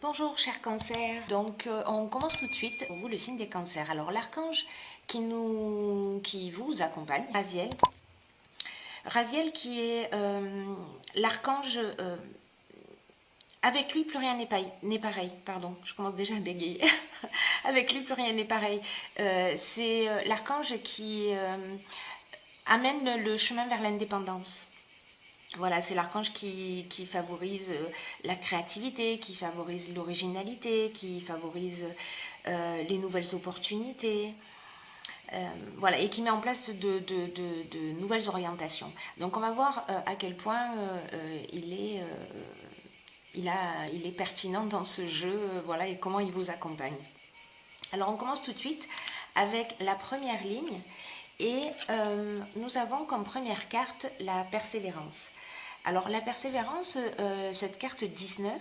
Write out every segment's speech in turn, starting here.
Bonjour chers cancers, donc on commence tout de suite pour vous le signe des cancers. Alors l'archange qui vous accompagne, Raziel. Raziel qui est l'archange, avec lui plus rien n'est pareil, pardon, je commence déjà à bégayer. Avec lui plus rien n'est pareil. C'est l'archange qui amène le chemin vers l'indépendance. Voilà, c'est l'archange qui favorise la créativité, qui favorise l'originalité, qui favorise les nouvelles opportunités, voilà, et qui met en place de nouvelles orientations. Donc on va voir à quel point il est pertinent dans ce jeu, voilà, et comment il vous accompagne. Alors on commence tout de suite avec la première ligne, et nous avons comme première carte la persévérance. Alors la persévérance, cette carte 19,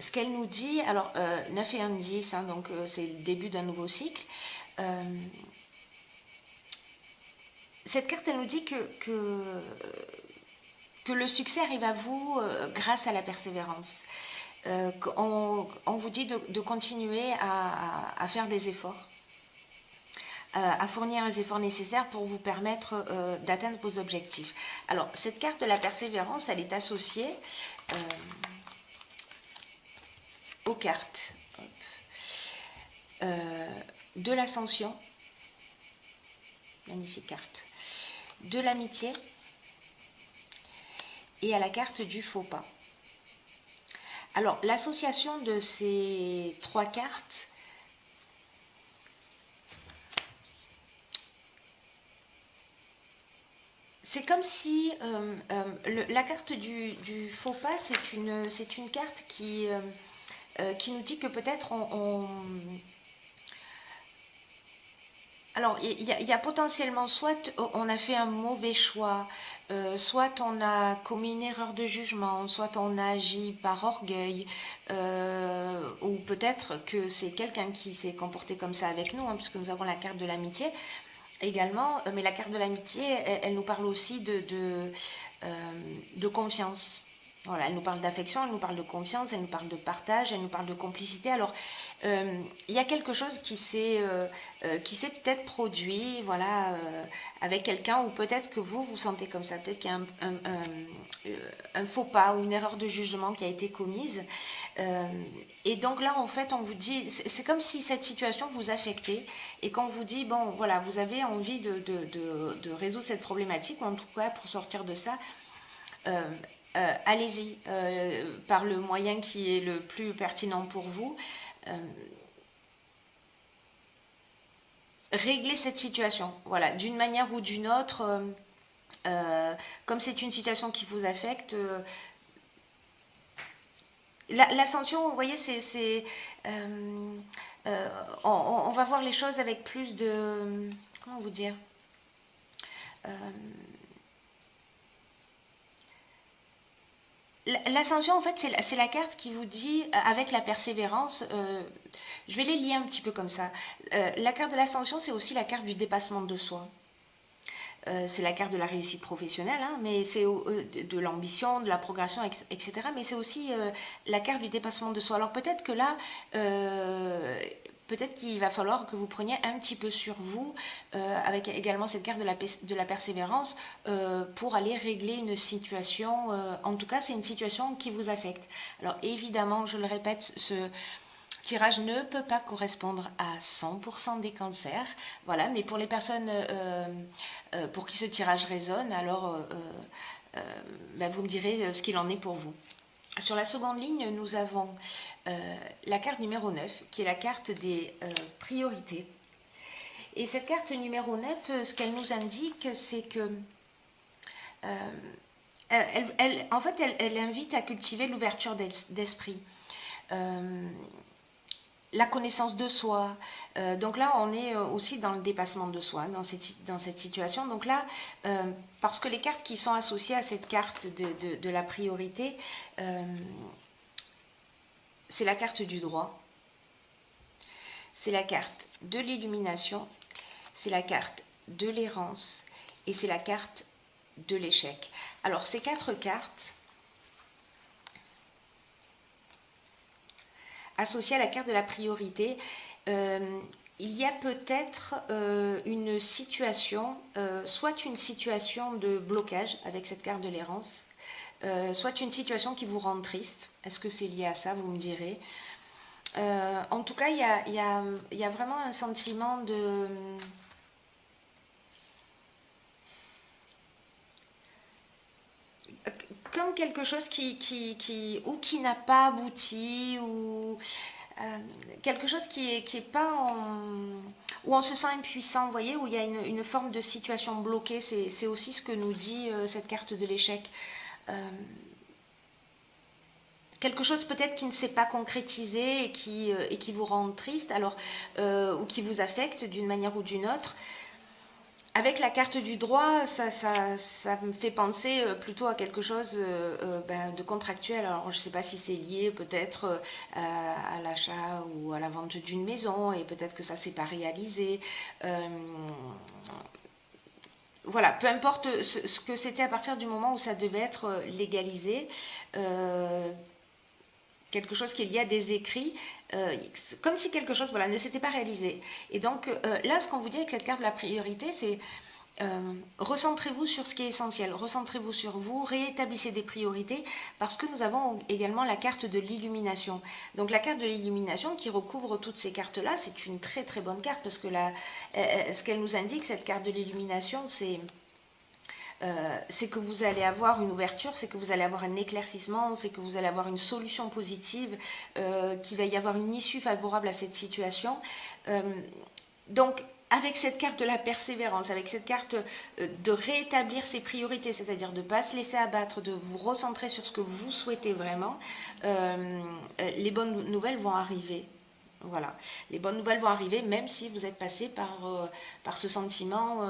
ce qu'elle nous dit, alors 9 et 1, 10, hein, donc c'est le début d'un nouveau cycle. Cette carte, elle nous dit que le succès arrive à vous grâce à la persévérance. On vous dit de continuer à faire des efforts, à fournir les efforts nécessaires pour vous permettre d'atteindre vos objectifs. Alors, cette carte de la persévérance, elle est associée aux cartes de l'ascension, magnifique carte, de l'amitié et à la carte du faux pas. Alors, l'association de ces trois cartes c'est comme si la carte du faux pas, c'est une carte qui nous dit que peut-être alors il y a potentiellement soit on a fait un mauvais choix, soit on a commis une erreur de jugement, soit on a agi par orgueil, ou peut-être que c'est quelqu'un qui s'est comporté comme ça avec nous, hein, puisque nous avons la carte de l'amitié également, mais la carte de l'amitié, elle nous parle aussi de confiance. Voilà, elle nous parle d'affection, elle nous parle de confiance, elle nous parle de partage, elle nous parle de complicité. Alors, il y a quelque chose qui s'est peut-être produit, voilà, avec quelqu'un, ou peut-être que vous sentez comme ça, peut-être qu'il y a un faux pas ou une erreur de jugement qui a été commise. Et donc là, en fait, on vous dit, c'est comme si cette situation vous affectait et qu'on vous dit, bon, voilà, vous avez envie de résoudre cette problématique, ou en tout cas, pour sortir de ça, allez-y, par le moyen qui est le plus pertinent pour vous. Régler cette situation, voilà, d'une manière ou d'une autre, comme c'est une situation qui vous affecte. L'ascension, vous voyez, on va voir les choses avec plus de, comment vous dire, l'ascension, en fait, c'est la carte qui vous dit, avec la persévérance, je vais les lier un petit peu comme ça. La carte de l'ascension, c'est aussi la carte du dépassement de soi. C'est la carte de la réussite professionnelle, hein, mais c'est de l'ambition, de la progression, etc. Mais c'est aussi la carte du dépassement de soi. Alors peut-être que là, peut-être qu'il va falloir que vous preniez un petit peu sur vous, avec également cette carte de la persévérance, pour aller régler une situation. En tout cas, c'est une situation qui vous affecte. Alors évidemment, je le répète, ce tirage ne peut pas correspondre à 100% des cancers, voilà, mais pour les personnes pour qui ce tirage résonne, alors ben vous me direz ce qu'il en est pour vous. Sur la seconde ligne, nous avons la carte numéro 9, qui est la carte des priorités. Et cette carte numéro 9, ce qu'elle nous indique, c'est que en fait, elle invite à cultiver l'ouverture d'esprit. La connaissance de soi. Donc là, on est aussi dans le dépassement de soi, dans cette situation. Donc là, parce que les cartes qui sont associées à cette carte de la priorité, c'est la carte du droit, c'est la carte de l'illumination, c'est la carte de l'errance et c'est la carte de l'échec. Alors, ces quatre cartes, associé à la carte de la priorité, il y a peut-être une situation, soit une situation de blocage avec cette carte de l'errance, soit une situation qui vous rend triste. Est-ce que c'est lié à ça? Vous me direz. En tout cas, il y a vraiment un sentiment de... comme quelque chose qui n'a pas abouti, ou quelque chose qui est pas où on se sent impuissant, vous voyez, où il y a une forme de situation bloquée. C'est aussi ce que nous dit cette carte de l'échec. Quelque chose peut-être qui ne s'est pas concrétisé et qui vous rend triste, alors, ou qui vous affecte d'une manière ou d'une autre. Avec la carte du droit, ça me fait penser plutôt à quelque chose de contractuel. Alors, je ne sais pas si c'est lié peut-être à l'achat ou à la vente d'une maison, et peut-être que ça ne s'est pas réalisé. Voilà, peu importe ce que c'était à partir du moment où ça devait être légalisé, quelque chose qui est lié à des écrits, comme si quelque chose ne s'était pas réalisé. Et donc là, ce qu'on vous dit avec cette carte de la priorité, c'est recentrez-vous sur ce qui est essentiel, recentrez-vous sur vous, réétablissez des priorités, parce que nous avons également la carte de l'illumination. Donc la carte de l'illumination qui recouvre toutes ces cartes-là, c'est une très très bonne carte, parce que ce qu'elle nous indique, cette carte de l'illumination, c'est que vous allez avoir une ouverture, c'est que vous allez avoir un éclaircissement, c'est que vous allez avoir une solution positive, qu'il va y avoir une issue favorable à cette situation. Donc, avec cette carte de la persévérance, avec cette carte de rétablir ses priorités, c'est-à-dire de ne pas se laisser abattre, de vous recentrer sur ce que vous souhaitez vraiment, les bonnes nouvelles vont arriver. Voilà, les bonnes nouvelles vont arriver, même si vous êtes passé par ce sentiment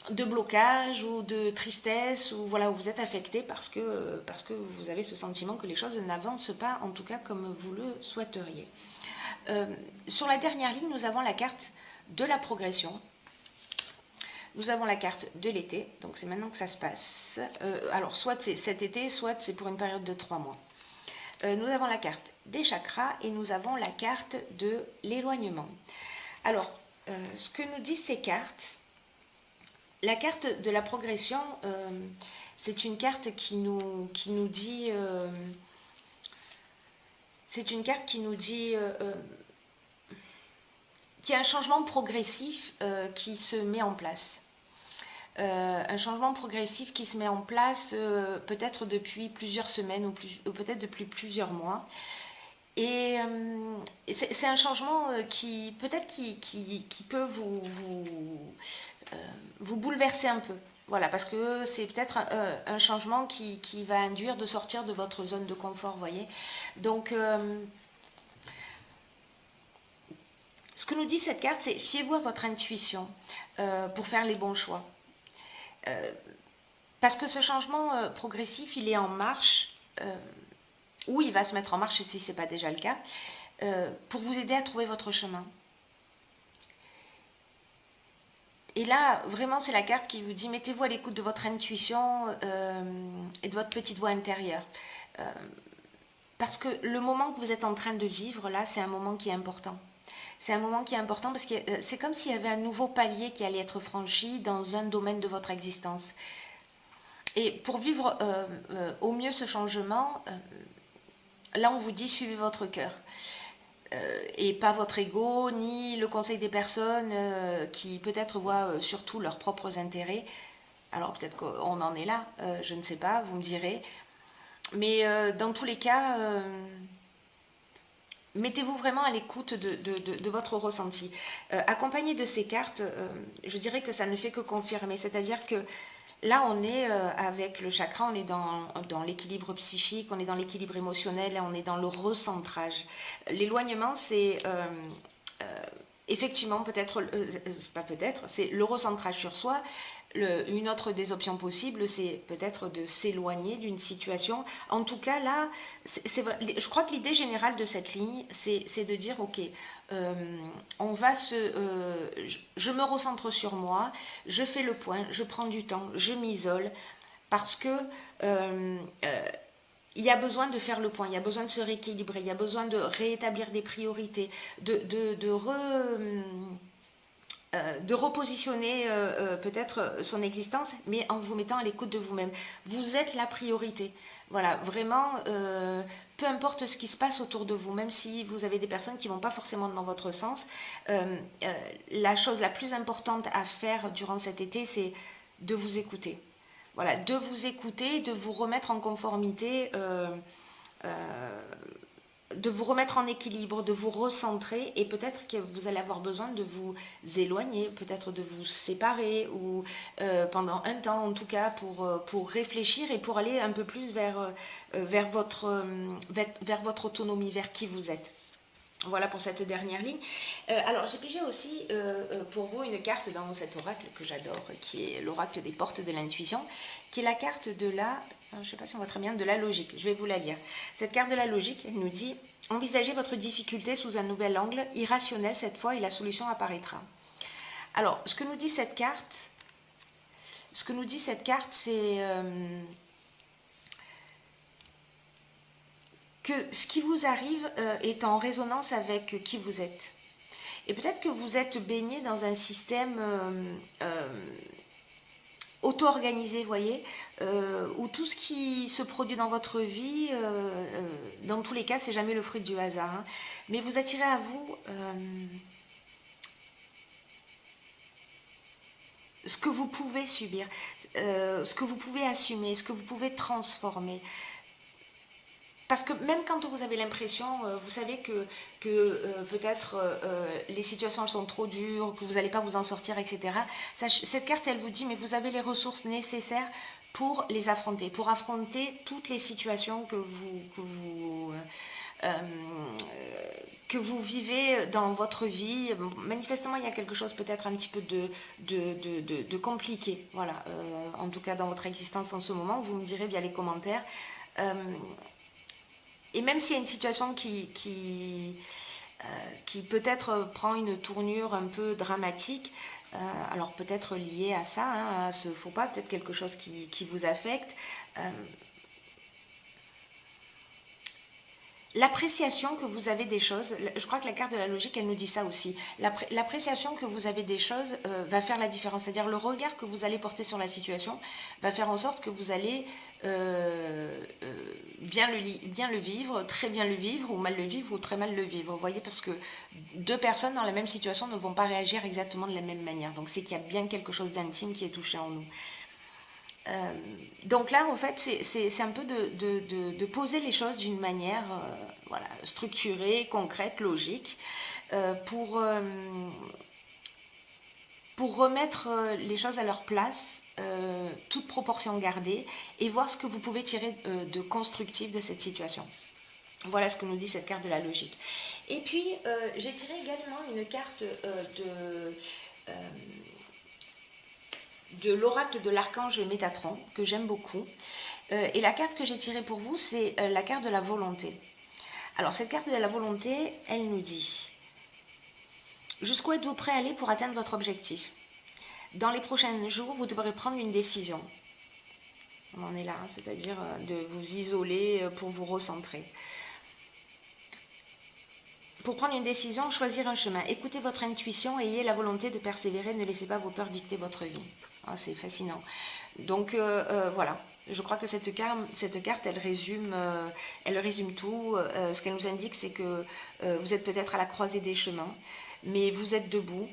de blocage ou de tristesse, ou voilà, où vous êtes affecté parce que vous avez ce sentiment que les choses n'avancent pas, en tout cas comme vous le souhaiteriez. Sur la dernière ligne, nous avons la carte de la progression. Nous avons la carte de l'été, donc c'est maintenant que ça se passe. Alors, soit c'est cet été, soit c'est pour une période de 3 mois. Nous avons la carte des chakras et nous avons la carte de l'éloignement. Alors, ce que nous disent ces cartes, la carte de la progression, c'est une carte qui nous dit... c'est une carte qui nous dit qu'il y a un changement progressif qui se met en place. Un changement progressif qui se met en place peut-être depuis plusieurs semaines ou peut-être depuis plusieurs mois. Et c'est un changement qui peut-être qui peut vous bouleverser un peu. Voilà, parce que c'est peut-être un changement qui va induire de sortir de votre zone de confort, vous voyez. Donc, ce que nous dit cette carte, c'est fiez-vous à votre intuition pour faire les bons choix. Parce que ce changement progressif, il est en marche, ou il va se mettre en marche si ce n'est pas déjà le cas, pour vous aider à trouver votre chemin. Et là, vraiment, c'est la carte qui vous dit, mettez-vous à l'écoute de votre intuition et de votre petite voix intérieure. Parce que le moment que vous êtes en train de vivre, là, c'est un moment qui est important. C'est un moment qui est important parce que c'est comme s'il y avait un nouveau palier qui allait être franchi dans un domaine de votre existence. Et pour vivre au mieux ce changement, là, on vous dit, suivez votre cœur. Et pas votre ego, ni le conseil des personnes qui peut-être voient surtout leurs propres intérêts. Alors peut-être qu'on en est là, je ne sais pas, vous me direz. Mais dans tous les cas, mettez-vous vraiment à l'écoute de votre ressenti. Accompagné de ces cartes, je dirais que ça ne fait que confirmer. C'est-à-dire que là, on est avec le chakra, on est dans l'équilibre psychique, on est dans l'équilibre émotionnel, on est dans le recentrage. L'éloignement, c'est effectivement c'est le recentrage sur soi. Une autre des options possibles, c'est peut-être de s'éloigner d'une situation. En tout cas, là, je crois que l'idée générale de cette ligne, c'est de dire, ok, je me recentre sur moi, je fais le point, je prends du temps, je m'isole, parce que il y a besoin de faire le point, il y a besoin de se rééquilibrer, il y a besoin de réétablir des priorités, de repositionner peut-être son existence, mais en vous mettant à l'écoute de vous-même. Vous êtes la priorité. Voilà, vraiment, peu importe ce qui se passe autour de vous, même si vous avez des personnes qui ne vont pas forcément dans votre sens, la chose la plus importante à faire durant cet été, c'est de vous écouter. Voilà, de vous écouter, de vous remettre en conformité, de vous remettre en équilibre, de vous recentrer, et peut-être que vous allez avoir besoin de vous éloigner, peut-être de vous séparer, ou pendant un temps en tout cas, pour réfléchir et pour aller un peu plus vers votre autonomie, vers qui vous êtes. Voilà pour cette dernière ligne. Alors j'ai pigé aussi pour vous une carte dans cet oracle que j'adore, qui est l'oracle des portes de l'intuition, qui est la carte de la, je ne sais pas si on voit très bien, de la logique. Je vais vous la lire. Cette carte de la logique, elle nous dit « Envisagez votre difficulté sous un nouvel angle, irrationnel cette fois, et la solution apparaîtra. » Alors, ce que nous dit cette carte, c'est que ce qui vous arrive est en résonance avec qui vous êtes. Et peut-être que vous êtes baigné dans un système auto-organisé, vous voyez, où tout ce qui se produit dans votre vie, dans tous les cas, c'est jamais le fruit du hasard. Hein. Mais vous attirez à vous ce que vous pouvez subir, ce que vous pouvez assumer, ce que vous pouvez transformer. Parce que même quand vous avez l'impression, vous savez que peut-être les situations sont trop dures, que vous n'allez pas vous en sortir, etc. Cette carte, elle vous dit, mais vous avez les ressources nécessaires pour les affronter, pour affronter toutes les situations que vous vivez dans votre vie. Manifestement, il y a quelque chose peut-être un petit peu de compliqué, voilà, en tout cas dans votre existence en ce moment. Vous me direz via les commentaires. Et même s'il y a une situation qui peut-être prend une tournure un peu dramatique, alors peut-être liée à ça, hein, à ce faux pas, peut-être quelque chose qui vous affecte, l'appréciation que vous avez des choses, je crois que la carte de la logique, elle nous dit ça aussi, l'appréciation que vous avez des choses va faire la différence, c'est-à-dire le regard que vous allez porter sur la situation va faire en sorte que vous allez bien le vivre, très bien le vivre, ou mal le vivre, ou très mal le vivre, vous voyez, parce que deux personnes dans la même situation ne vont pas réagir exactement de la même manière, donc c'est qu'il y a bien quelque chose d'intime qui est touché en nous. Donc là, en fait, c'est un peu de poser les choses d'une manière voilà, structurée, concrète, logique, pour remettre les choses à leur place, toute proportion gardée, et voir ce que vous pouvez tirer de constructif de cette situation. Voilà ce que nous dit cette carte de la logique. Et puis, j'ai tiré également une carte de l'oracle de l'archange Métatron, que j'aime beaucoup. Et la carte que j'ai tirée pour vous, c'est la carte de la volonté. Alors, cette carte de la volonté, elle nous dit « Jusqu'où êtes-vous prêt à aller pour atteindre votre objectif ? Dans les prochains jours, vous devrez prendre une décision. » On en est là, hein, c'est-à-dire de vous isoler pour vous recentrer. Pour prendre une décision, choisir un chemin. Écoutez votre intuition et ayez la volonté de persévérer. Ne laissez pas vos peurs dicter votre vie. Ah, c'est fascinant. Donc voilà, je crois que cette carte, elle résume tout. Ce qu'elle nous indique, c'est que vous êtes peut-être à la croisée des chemins, mais vous êtes debout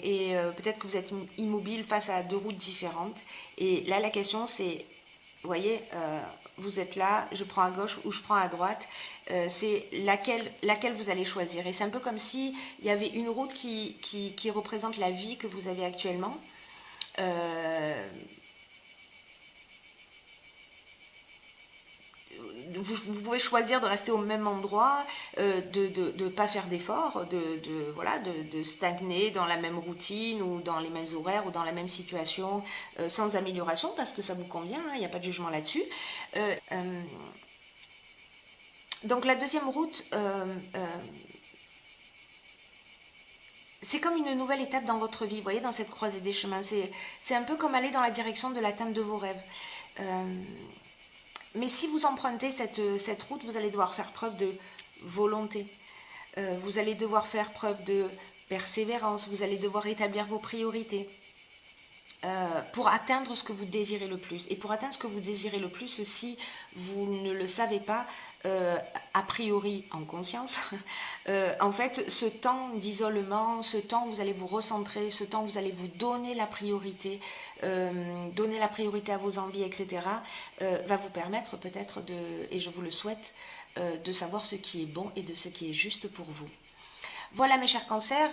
et peut-être que vous êtes immobile face à deux routes différentes. Et là, la question, c'est, vous voyez, vous êtes là, je prends à gauche ou je prends à droite. C'est laquelle vous allez choisir. Et c'est un peu comme s'il y avait une route qui représente la vie que vous avez actuellement. Vous pouvez choisir de rester au même endroit, de ne pas faire d'efforts, de stagner dans la même routine ou dans les mêmes horaires ou dans la même situation sans amélioration parce que ça vous convient, il n'y a pas de jugement là-dessus. Donc la deuxième route, c'est comme une nouvelle étape dans votre vie, vous voyez, dans cette croisée des chemins. C'est un peu comme aller dans la direction de l'atteinte de vos rêves. Mais si vous empruntez cette route, vous allez devoir faire preuve de volonté. Vous allez devoir faire preuve de persévérance. Vous allez devoir établir vos priorités pour atteindre ce que vous désirez le plus. Et pour atteindre ce que vous désirez le plus, si vous ne le savez pas, a priori en conscience, en fait, ce temps d'isolement, ce temps où vous allez vous recentrer, ce temps où vous allez vous donner la priorité à vos envies, etc., va vous permettre peut-être et je vous le souhaite, de savoir ce qui est bon et de ce qui est juste pour vous. Voilà mes chers cancers,